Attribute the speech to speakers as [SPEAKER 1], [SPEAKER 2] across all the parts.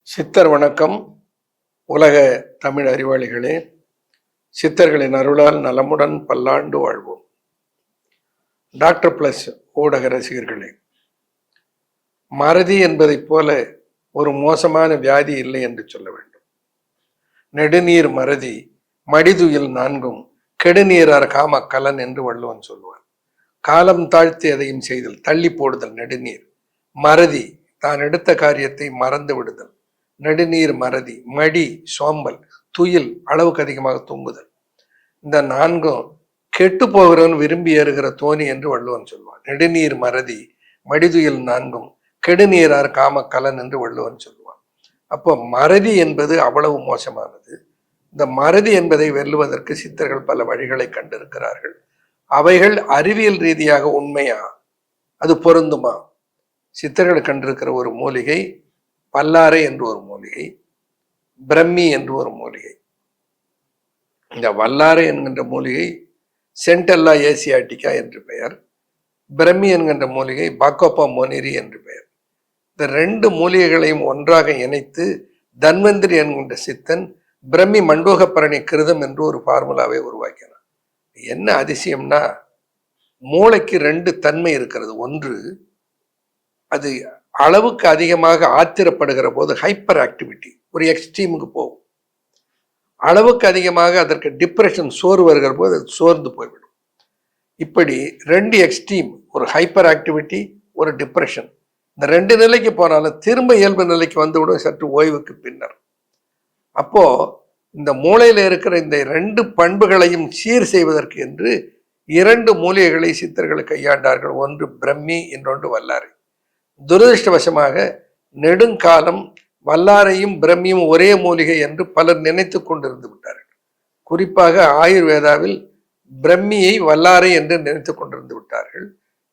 [SPEAKER 1] சித்தர் வணக்கம். உலக தமிழ் அறிவாளிகளே, சித்தர்களின் அருளால் நலமுடன் பல்லாண்டு வாழ்வோம். டாக்டர் பிளஸ் ஊடக ரசிகர்களே, மறதி என்பதைப் போல ஒரு மோசமான வியாதி இல்லை என்று சொல்ல வேண்டும். நெடுநீர் மறதி மடிதுயில் நான்கும் கெடுநீரார் காம கலன் என்று வள்ளுவன் சொல்வார். காலம் தாழ்த்தி எதையும் செய்தல், தள்ளி போடுதல் நெடுநீர். மறதி, தான் எடுத்த காரியத்தை மறந்து விடுதல் நெடுநீர் மறதி. மடி சோம்பல், துயில் அளவுக்கு அதிகமாக தூங்குதல். இந்த நான்கும் கெட்டு போகிறவன் விரும்பி ஏறுகிற தோணி என்று வள்ளுவன் சொல்வான். நெடுநீர் மறதி மடிதுயில் நான்கும் கெடுநீரார் காம கலன் என்று வள்ளுவன் சொல்லுவான். அப்போ மறதி என்பது அவ்வளவு மோசமானது. இந்த மறதி என்பதை வெல்லுவதற்கு சித்தர்கள் பல வழிகளை கண்டிருக்கிறார்கள். அவைகள் அறிவியல் ரீதியாக உண்மையா, அது பொருந்துமா? சித்தர்கள் கண்டிருக்கிற ஒரு மூலிகை வல்லாரை என்று ஒரு மூலிகை, பிரம்மி என்று ஒரு மூலிகை. இந்த வல்லாரை என்கின்ற மூலிகை சென்டெல்லா ஏசியாட்டிகா என்று பெயர். பிரம்மி என்கின்ற மூலிகை பாக்கோப்பா மொனிரி என்று பெயர். இந்த ரெண்டு மூலிகைகளையும் ஒன்றாக இணைத்து தன்வந்திரி என்கின்ற சித்தன் பிரம்மி மண்டூகப்பரணி கிருதம் என்று ஒரு ஃபார்முலாவை உருவாக்கினார். என்ன அதிசயம்னா, மூளைக்கு ரெண்டு தன்மை இருக்கிறது. ஒன்று, அது அளவுக்கு அதிகமாக ஆத்திரப்படுகிற போது ஹைப்பர் ஆக்டிவிட்டி, ஒரு எக்ஸ்ட்ரீமுக்கு போகும். அளவுக்கு அதிகமாக அதற்கு டிப்ரெஷன், சோர்வு வருகிற போது அது சோர்ந்து போய்விடும். இப்படி ரெண்டு எக்ஸ்ட்ரீம், ஒரு ஹைப்பர் ஆக்டிவிட்டி, ஒரு டிப்ரெஷன், இந்த ரெண்டு நிலைக்கு போனாலும் திரும்ப இயல்பு நிலைக்கு வந்துவிடும் சற்று ஓய்வுக்கு பின்னர். அப்போ இந்த மூளையில இருக்கிற இந்த ரெண்டு பண்புகளையும் சீர் செய்வதற்கு என்று இரண்டு மூலிகைகளை சித்தர்கள் கையாண்டார்கள். ஒன்று பிரம்மி, இன்னொன்று வல்லாரை. துரதிருஷ்டவசமாக நெடுங்காலம் வல்லாரையும் பிரம்மியும் ஒரே மூலிகை என்று பலர் நினைத்து கொண்டிருந்து விட்டார்கள். குறிப்பாக ஆயுர்வேதாவில் பிரம்மியை வல்லாரை என்று நினைத்து கொண்டிருந்து விட்டார்கள்.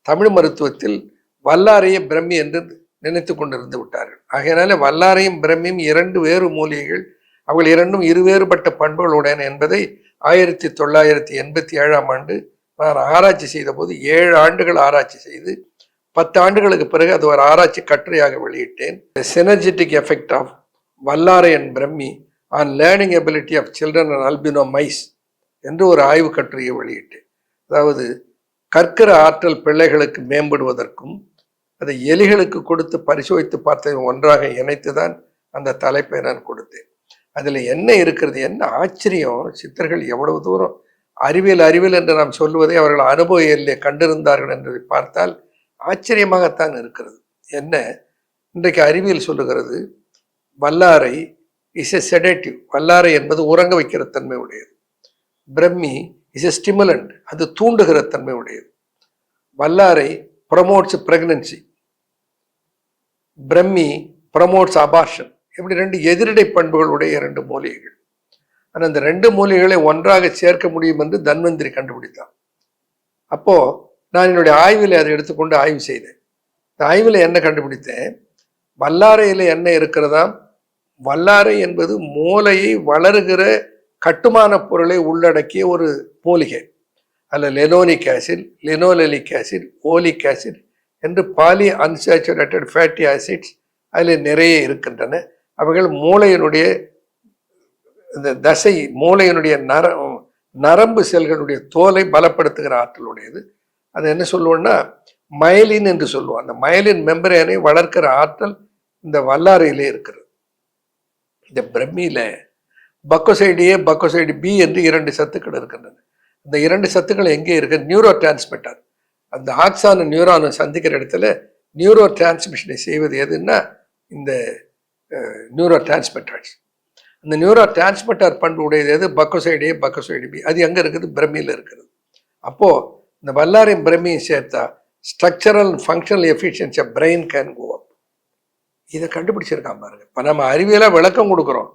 [SPEAKER 1] தமிழ் மருத்துவத்தில் வல்லாரையை பிரம்மி என்று நினைத்து கொண்டிருந்து விட்டார்கள். ஆகையினால வல்லாரையும் பிரம்மியும் இரண்டு வேறு மூலிகைகள். அவர்கள் இரண்டும் இருவேறுபட்ட பண்புகளுடன் என்பதை 1987 நான் ஆராய்ச்சி செய்த போது 7 ஆண்டுகள் ஆராய்ச்சி செய்து 10 ஆண்டுகளுக்கு பிறகு அது ஒரு ஆராய்ச்சி கட்டுரையாக வெளியிட்டேன். Synergetic effect of vallarai and brahmi on learning ability of children and albino mice என்று ஒரு ஆய்வு கட்டுரையை வெளியிட்டேன். அதாவது கற்கிற ஆற்றல் பிள்ளைகளுக்கு மேம்படுவதற்கும் அதை எலிகளுக்கு கொடுத்து பரிசோதித்து பார்த்ததை ஒன்றாக இணைத்து தான் அந்த தலைப்பை நான் கொடுத்தேன். அதில் என்ன இருக்கிறது, என்ன ஆச்சரியம்! சித்தர்கள் எவ்வளவு தூரம் அறிவியல் என்று நாம் சொல்லுவதை அவர்கள் அனுபவ எல்லை கண்டிருந்தார்கள் என்பதை பார்த்தால் ஆச்சரியமாகத்தான் இருக்கிறது. என்ன, இன்றைக்கு அறிவியல் சொல்லுகிறது, வல்லாரை இஸ் எ செடேட்டிவ். வல்லாரை என்பது உறங்க வைக்கிற தன்மை உடையது. பிரம்மி இஸ் எ ஸ்டிமுலண்ட், அது தூண்டுகிற தன்மை உடையது. வல்லாரை ப்ரமோட்ஸ் பிரெக்னன்சி, பிரம்மி ப்ரமோட்ஸ் அபார்ஷன். இப்படி ரெண்டு எதிரடை பண்புகளுடைய இரண்டு மூலிகைகள். ஆனால் அந்த ரெண்டு மூலிகைகளை ஒன்றாக சேர்க்க முடியும் என்று தன்வந்திரி கண்டுபிடித்தான். அப்போ நான் என்னுடைய ஆய்வில் அதை எடுத்துக்கொண்டு ஆய்வு செய்தேன். இந்த ஆய்வில் என்ன கண்டுபிடித்தேன், வல்லாரையில் என்ன இருக்கிறதாம், வல்லாரை என்பது மூளையை வளருகிற கட்டுமான பொருளை உள்ளடக்கிய ஒரு மூலிகை. அதில் linoleic acid, linolenic acid, oleic acid என்று பாலி அன்சாச்சுரேட்டட் ஃபேட்டி ஆசிட்ஸ் அதில் நிறைய இருக்கின்றன. அவைகள் மூளையினுடைய இந்த தசை, மூளையினுடைய நரம்பு செல்களுடைய தோலை பலப்படுத்துகிற ஆற்றலுடையது. அது என்ன சொல்லுவோம்னா மயலின் என்று சொல்லுவோம். அந்த மயலின் மெம்பரேனை வளர்க்கிற ஆற்றல் இந்த வல்லாரையிலே இருக்கிறது. இந்த பிரம்மியில பக்கோசைடு ஏ, பக்கோசைடு பி என்று 2 சத்துக்கள் இருக்கின்றன. இந்த 2 சத்துக்கள் எங்கே இருக்கு, நியூரோ டிரான்ஸ்மிட்டர். அந்த ஆக்சான நியூரானை சந்திக்கிற இடத்துல நியூரோ டிரான்ஸ்மிஷனை செய்வது எதுன்னா இந்த நியூரோ டிரான்ஸ்மிட்டர்ஸ். அந்த நியூரோ டிரான்ஸ்மிட்டர் பண்பு உடையது எது, பக்கோசைடு ஏ, பக்கோசைடு பி. அது எங்கே இருக்குது, பிரம்மியில் இருக்கிறது. அப்போ இந்த வல்லாரையும் பிரம்மியும் சேர்த்தா structural functional efficiency of brain can go up. இதை கண்டுபிடிச்சிருக்கான் பாருங்க. இப்போ நம்ம அறிவியலாக விளக்கம் கொடுக்குறோம்,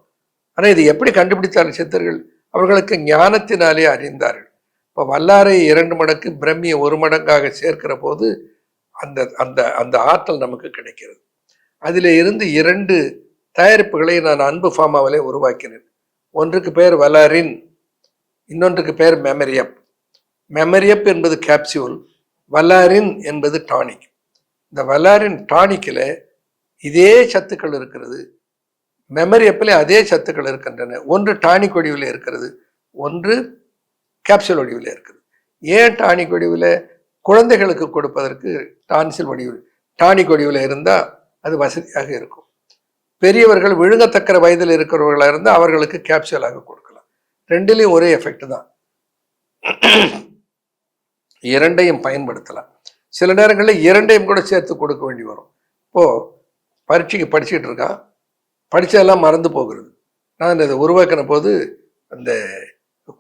[SPEAKER 1] ஆனால் இது எப்படி கண்டுபிடித்தார்கள் சித்தர்கள்? அவர்களுக்கு ஞானத்தினாலே அறிந்தார்கள். இப்போ வல்லாரை 2 மடங்கு, பிரம்மியை 1 மடங்காக சேர்க்கிற போது அந்த அந்த அந்த ஆற்றல் நமக்கு கிடைக்கிறது. அதில் இருந்து 2 தயாரிப்புகளை நான் அன்பு ஃபார்மாவிலே உருவாக்கினேன். ஒன்றுக்கு பேர் வல்லாரின், இன்னொன்றுக்கு பேர் மெமரியப். மெமரியப் என்பது கேப்சியூல், வல்லாரின் என்பது டானிக். இந்த வல்லாரின் டானிக்கில் இதே சத்துக்கள் இருக்கிறது. மெமரி அப்பிலே அதே சத்துக்கள் இருக்கின்றன. ஒன்று டானிக் வடிவில் இருக்கிறது, ஒன்று கேப்சூல் வடிவில் இருக்குது. ஏன் டானிக் வடிவில்? குழந்தைகளுக்கு கொடுப்பதற்கு டான்சில் வடிவில் டானிக் வடிவில் இருந்தால் அது வசதியாக இருக்கும். பெரியவர்கள் விழுங்கத்தக்கிற வயதில் இருக்கிறவர்களாக இருந்தால் அவர்களுக்கு கேப்சூலாக கொடுக்கலாம். ரெண்டுலேயும் ஒரே எஃபெக்ட் தான். இரண்டையும் பயன்படுத்தலாம். சில நேரங்களில் இரண்டையும் கூட சேர்த்து கொடுக்க வேண்டி வரும். இப்போது பரீட்சைக்கு படிச்சுக்கிட்டு இருக்கான், படித்ததெல்லாம் மறந்து போகிறது. நான் இதை உருவாக்கின போது அந்த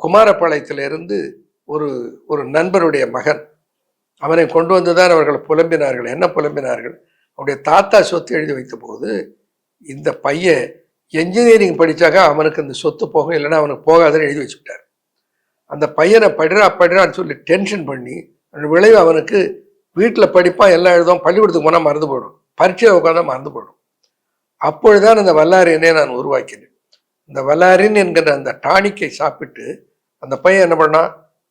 [SPEAKER 1] குமாரபாளையத்திலிருந்து ஒரு நண்பருடைய மகன், அவனை கொண்டு வந்து தான் அவர்கள் புலம்பினார்கள். என்ன புலம்பினார்கள்? அவருடைய தாத்தா சொத்து எழுதி வைத்த போது இந்த பையன் என்ஜினியரிங் படித்தாக்கா அவனுக்கு இந்த சொத்து போகும், இல்லைன்னா அவனுக்கு போகாதுன்னு எழுதி வச்சுக்கிட்டார். அந்த பையனை படிறான்னு சொல்லி டென்ஷன் பண்ணி அந்த விளைவு அவனுக்கு வீட்டில் படிப்பான், எல்லாம் எழுதுவான், பள்ளிக்கூடத்துக்கு போனால் மறந்து போயிடும், பரீட்சையில் உட்காந்தா மறந்து போயிடும். அப்பொழுதுதான் இந்த வல்லாரினை நான் உருவாக்கினேன். இந்த வல்லாரின் என்கிற அந்த டானிக்கை சாப்பிட்டு அந்த பையன் என்ன பண்ணான்,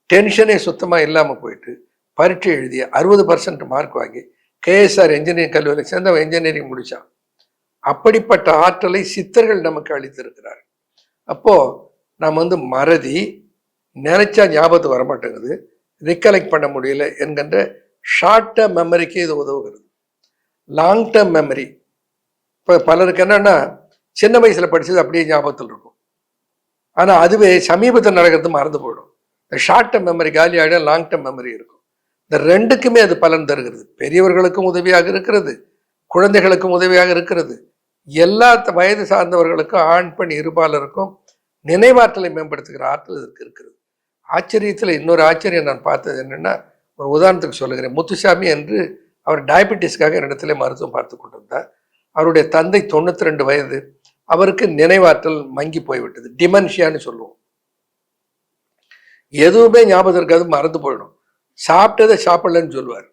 [SPEAKER 1] டென்ஷனே சுத்தமாக இல்லாமல் போயிட்டு பரீட்சை எழுதி 60% மார்க் வாங்கி கேஎஸ்ஆர் என்ஜினியரிங் கல்லூரியில் சேர்ந்து அவன் என்ஜினியரிங் முடித்தான். அப்படிப்பட்ட ஆற்றலை சித்தர்கள் நமக்கு அளித்திருக்கிறார். அப்போது நாம் மறதி, நினைச்சா ஞாபகத்துக்கு வரமாட்டேங்குது, ரிகலெக்ட் பண்ண முடியல என்கின்ற ஷார்ட் டேர்ம் மெமரிக்கு இது உதவுகிறது. லாங் டேர்ம் மெமரி இப்போ பலருக்கு என்னன்னா, சின்ன வயசில் படித்தது அப்படியே ஞாபகத்தில் இருக்கும், ஆனால் அதுவே சமீபத்தில் நடக்கிறது மறந்து போயிடும். இந்த ஷார்ட் டேர்ம் மெமரி காலி ஆகிடும், லாங் டேர்ம் மெமரி இருக்கும். இந்த ரெண்டுக்குமே அது பலன் தருகிறது. பெரியவர்களுக்கும் உதவியாக இருக்கிறது, குழந்தைகளுக்கும் உதவியாக இருக்கிறது. எல்லா வயது சார்ந்தவர்களுக்கும், ஆண் பெண் இருபாலருக்கும் நினைவாற்றலை மேம்படுத்துகிற ஆற்றல் இதற்கு இருக்கிறது. ஆச்சரியத்தில் இன்னொரு ஆச்சரியம் நான் பார்த்தது என்னென்னா, ஒரு உதாரணத்துக்கு சொல்லுகிறேன். முத்துசாமி என்று அவர் டயபெட்டிஸ்க்காக என்னிடத்துல மருத்துவம் பார்த்து கொண்டிருந்தார். அவருடைய தந்தை 92 வயது, அவருக்கு நினைவாற்றல் மங்கி போய்விட்டது, டிமென்ஷியான்னு சொல்லுவோம். எதுவுமே ஞாபகம் இருக்காது, மறந்து போயிடும். சாப்பிட்டதை சாப்பிடலன்னு சொல்லுவார்.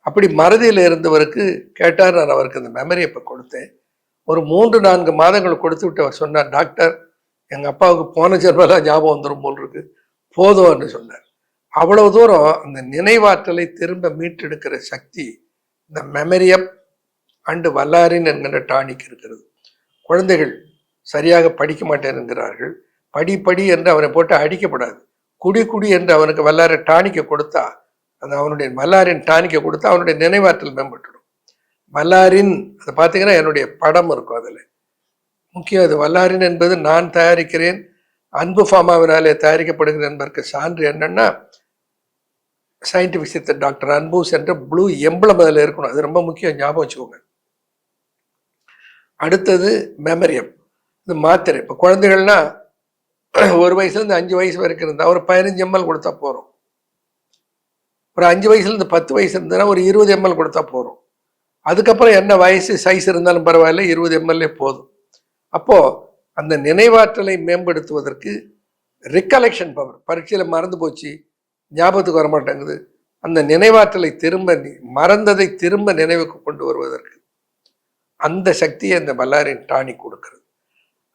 [SPEAKER 1] அப்படி மறதியில் இருந்தவருக்கு கேட்டார், நான் அவருக்கு அந்த மெமரி இப்போ கொடுத்தேன். ஒரு 3-4 மாதங்கள் கொடுத்து விட்டு அவர் சொன்னார், டாக்டர் எங்கள் அப்பாவுக்கு போன ஜென்மலாம் ஞாபகம் வந்துடும் போல் இருக்கு, போதும்னு சொன்னார். அவ்வளவு தூரம் அந்த நினைவாற்றலை திரும்ப மீட்டெடுக்கிற சக்தி இந்த மெமரியப் அண்டு வல்லாரின் என்கிற டானிக் இருக்கிறது. குழந்தைகள் சரியாக படிக்க மாட்டேன் என்கிறார்கள். படி என்று அவனை போட்டு அடிக்கப்படாது. குடி என்று அவனுக்கு வல்லார டானிக்கை கொடுத்தா, அந்த அவனுடைய வல்லாரின் டானிக்கை கொடுத்தா அவனுடைய நினைவாற்றல் மேம்பட்டுடும். வல்லாரின் அதை பார்த்தீங்கன்னா என்னுடைய படம் இருக்கும் அதில். முக்கியம் அது வல்லாரின் என்பது நான் தயாரிக்கிறேன், அன்பு ஃபார்மாவினாலே தயாரிக்கப்படுகிறது என்பதற்கு சான்று என்னன்னா, சயின்டிஃபிக் சித்தர் டாக்டர் அன்பூஸ் என்ற ப்ளூ எம்பளம் அதில் இருக்கணும். அது ரொம்ப முக்கியம், ஞாபகம் வச்சுக்கோங்க. அடுத்தது மெமரியம், இது மாத்திரை. இப்போ குழந்தைகள்னா 1 வயசுலேருந்து 5 வயசு வரைக்கும் இருந்தால் ஒரு 15 ml கொடுத்தா போகிறோம். ஒரு 5 வயசுலேருந்து 10 வயசு இருந்ததுன்னா ஒரு 20 ml கொடுத்தா போகிறோம். அதுக்கப்புறம் என்ன வயசு சைஸ் இருந்தாலும் பரவாயில்ல, 20 ml போதும். அப்போது அந்த நினைவாற்றலை மேம்படுத்துவதற்கு ரிகலெக்ஷன் பவர், பரீட்சையில் மறந்து போச்சு, ஞாபகத்துக்கு வரமாட்டேங்குது, அந்த நினைவாற்றலை திரும்ப மறந்ததை திரும்ப நினைவுக்கு கொண்டு வருவதற்கு அந்த சக்தியை அந்த வல்லாரின் டானிக் கொடுக்கிறது.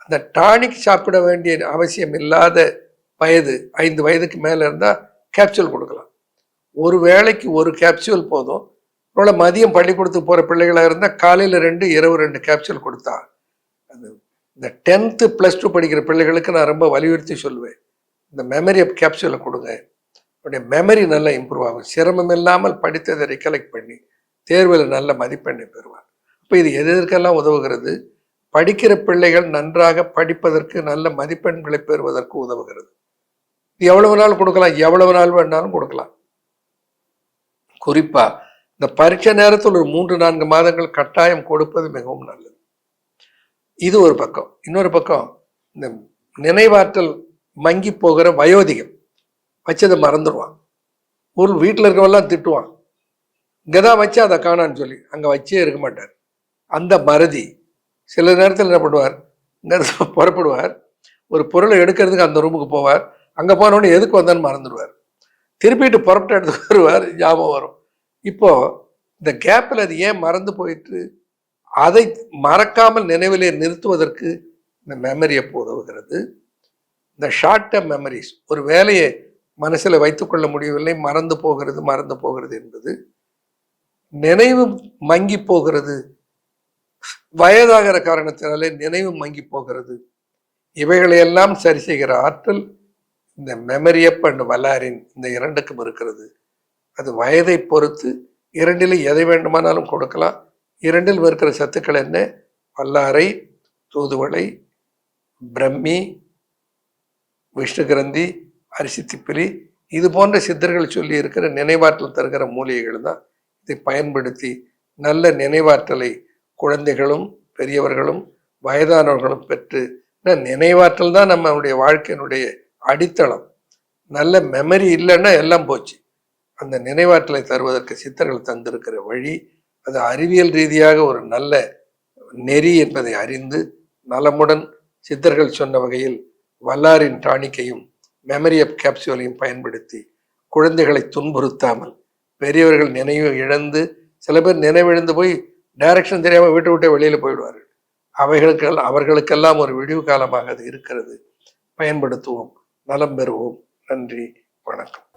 [SPEAKER 1] அந்த டானிக் சாப்பிட வேண்டிய அவசியம் இல்லாத வயது 5 வயதுக்கு மேலே இருந்தால் கேப்சூல் கொடுக்கலாம். ஒரு வேளைக்கு ஒரு கேப்சூல் போதும். அவ்வளோ மதியம் பள்ளிக்கூடத்துக்கு போகிற பிள்ளைகளாக இருந்தால் காலையில் 2 இரவு 2 கேப்சூல் கொடுத்தா, அது இந்த 10th +2 படிக்கிற பிள்ளைகளுக்கு நான் ரொம்ப வலியுறுத்தி சொல்லுவேன், இந்த மெமரி கேப்சூலை கொடுங்க. அவருடைய மெமரி நல்லா இம்ப்ரூவ் ஆகும். சிரமம் இல்லாமல் படித்ததை ரிகலெக்ட் பண்ணி தேர்வில் நல்ல மதிப்பெண்ணை பெறுவார். இப்போ இது எதற்கெல்லாம் உதவுகிறது? படிக்கிற பிள்ளைகள் நன்றாக படிப்பதற்கு, நல்ல மதிப்பெண்களை பெறுவதற்கு உதவுகிறது. எவ்வளவு நாள் கொடுக்கலாம், எவ்வளவு நாள் வேணாலும் கொடுக்கலாம். குறிப்பா இந்த பரீட்சை நேரத்தில் ஒரு 3-4 மாதங்கள் கட்டாயம் கொடுப்பது மிகவும் நல்லது. இது ஒரு பக்கம். இன்னொரு பக்கம் இந்த நினைவாற்றல் மங்கி போகிற வயோதிகம், வச்சதை மறந்துடுவான். வீட்டில் இருக்கவெல்லாம் திட்டுவான், இங்கதான் வச்சா அதை காணான்னு சொல்லி அங்கே வச்சே இருக்க மாட்டார். அந்த மறதி சில நேரத்தில் என்ன பண்ணுவார், இங்கே புறப்படுவார், ஒரு பொருளை எடுக்கிறதுக்கு அந்த ரூமுக்கு போவார், அங்கே போனோடனே எதுக்கு வந்தான்னு மறந்துடுவார். திருப்பிட்டு புறப்பட்ட இடத்துக்கு வருவார், ஞாபகம் வரும். இப்போ இந்த கேப்பில் அது ஏன் மறந்து போயிட்டு, அதை மறக்காமல் நினைவிலே நிறுத்துவதற்கு இந்த மெமரி எப்போ உதவுகிறது. இந்த ஷார்ட் டேர்ம் மெமரிஸ், ஒரு வேலையை மனசில் வைத்துக்கொள்ள முடியவில்லை, மறந்து போகிறது என்பது, நினைவு மங்கி போகிறது, வயதாகிற காரணத்தினாலே நினைவு மங்கி போகிறது. இவைகளையெல்லாம் சரி செய்கிற ஆற்றல் இந்த மெமரியப் அண்ட் வல்லாரின் இந்த இரண்டுக்கும் இருக்கிறது. அது வயதை பொறுத்து இரண்டில் எதை வேண்டுமானாலும் கொடுக்கலாம். இரண்டில் இருக்கிற சத்துக்கள் என்ன? வல்லாரை, தூதுவளை, பிரம்மி, விஷ்ணு கிரந்தி, அரிசி திப்பிலி, இது போன்ற சித்தர்கள் சொல்லி இருக்கிற நினைவாற்றல் தருகிற மூலிகைகள் தான். இதை பயன்படுத்தி நல்ல நினைவாற்றலை குழந்தைகளும் பெரியவர்களும் வயதானவர்களும் பெற்று, நினைவாற்றல் தான் நம்மளுடைய வாழ்க்கையினுடைய அடித்தளம். நல்ல மெமரி இல்லைன்னா எல்லாம் போச்சு. அந்த நினைவாற்றலை தருவதற்கு சித்தர்கள் தந்திருக்கிற வழி, அது அறிவியல் ரீதியாக ஒரு நல்ல நெறி என்பதை அறிந்து நலமுடன் சித்தர்கள் சொன்ன வகையில் வல்லாரின் டானிக்கையும் மெமரி ஆப் கேப்சூலையும் பயன்படுத்தி குழந்தைகளை துன்புறுத்தாமல், பெரியவர்கள் நினைவு இழந்து, சில பேர் நினைவிழந்து போய் டைரக்ஷன் தெரியாமல் வீட்டை விட்டே வெளியில் போயிடுவார்கள். அவர்களுக்கெல்லாம் ஒரு விடிவு காலமாக அது இருக்கிறது. பயன்படுத்துவோம், நலம் பெறுவோம். நன்றி, வணக்கம்.